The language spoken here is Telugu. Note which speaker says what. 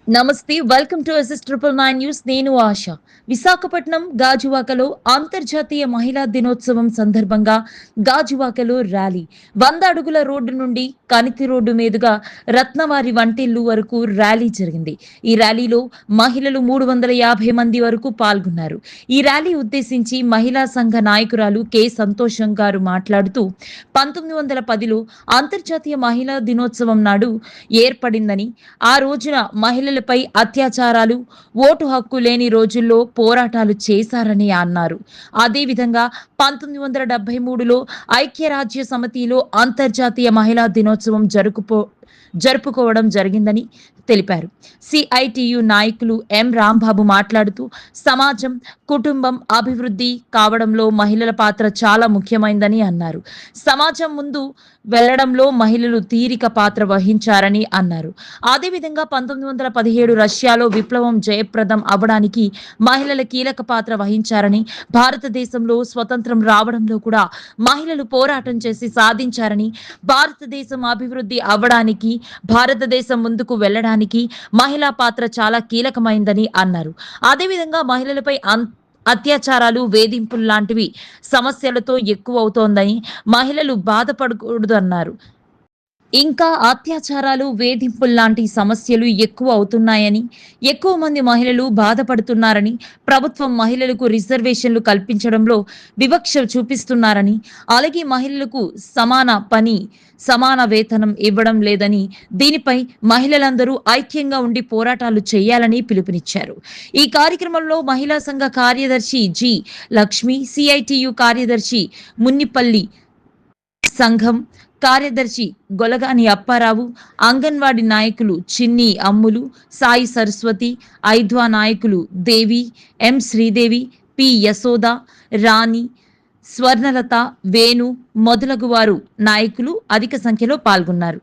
Speaker 1: నమస్తే, వెల్కమ్ టు SS999 న్యూస్. నేను ఆశ. విశాఖపట్నం గాజువాకలో అంతర్జాతీయ మహిళా దినోత్సవం సందర్భంగా గాజువాకలో ర్యాలీ. 100 అడుగుల రోడ్డు నుండి కనితి రోడ్డు మీదుగా రత్నవారి వంటిల్లు వరకు ర్యాలీ జరిగింది. ఈ ర్యాలీలో మహిళలు 350 మంది వరకు పాల్గొన్నారు. ఈ ర్యాలీ ఉద్దేశించి మహిళా సంఘ నాయకురాలు కె సంతోషం గారు మాట్లాడుతూ 1910లో అంతర్జాతీయ మహిళా దినోత్సవం నాడు ఏర్పడిందని, ఆ రోజున మహిళలపై అత్యాచారాలు, ఓటు హక్కు లేని రోజుల్లో పోరాటాలు చేశారని అన్నారు. అదేవిధంగా 1973లో ఐక్యరాజ్య సమితిలో అంతర్జాతీయ మహిళా దినోత్సవం జరుపుకోవడం జరిగిందని తెలిపారు. సిఐటియు నాయకులు ఎం రాంబాబు మాట్లాడుతూ సమాజం, కుటుంబం అభివృద్ధి కావడంలో మహిళల పాత్ర చాలా ముఖ్యమైందని అన్నారు. సమాజం ముందు వెళ్లడంలో మహిళలు తీరిక పాత్ర వహించారని అన్నారు. అదేవిధంగా 1917 రష్యాలో విప్లవం జయప్రదం అవ్వడానికి మహిళల కీలక పాత్ర వహించారని, భారతదేశంలో స్వతంత్రం రావడంలో కూడా మహిళలు పోరాటం చేసి సాధించారని, భారతదేశం అభివృద్ధి అవ్వడానికి, భారతదేశం ముందుకు వెళ్లడానికి మహిళా పాత్ర చాలా కీలకమైందని అన్నారు. అదేవిధంగా మహిళలపై అత్యాచారాలు, వేధింపులు లాంటివి సమస్యలతో ఎక్కువ అవుతోందని, మహిళలు బాధపడకూడదన్నారు. ఇంకా అత్యాచారాలు, వేధింపులు లాంటి సమస్యలు ఎక్కువ అవుతున్నాయని, ఎక్కువ మంది మహిళలు బాధపడుతున్నారని, ప్రభుత్వం మహిళలకు రిజర్వేషన్లు కల్పించడంలో వివక్ష చూపిస్తున్నారని, అలాగే మహిళలకు సమాన పని, సమాన వేతనం ఇవ్వడం లేదని, దీనిపై మహిళలందరూ ఐక్యంగా ఉండి పోరాటాలు చేయాలని పిలుపునిచ్చారు. ఈ కార్యక్రమంలో మహిళా సంఘ కార్యదర్శి జి లక్ష్మి, సిఐటియు కార్యదర్శి మున్నిపల్లి, సంఘం కార్యదర్శి గొలగాని అప్పారావు, అంగన్వాడీ నాయకులు చిన్ని అమ్ములు, సాయి సరస్వతి, ఐద్వా నాయకులు దేవి, ఎం శ్రీదేవి, పి యశోద, రాణి, స్వర్ణలత, వేణు మొదలగు వారు నాయకులు అధిక సంఖ్యలో పాల్గొన్నారు.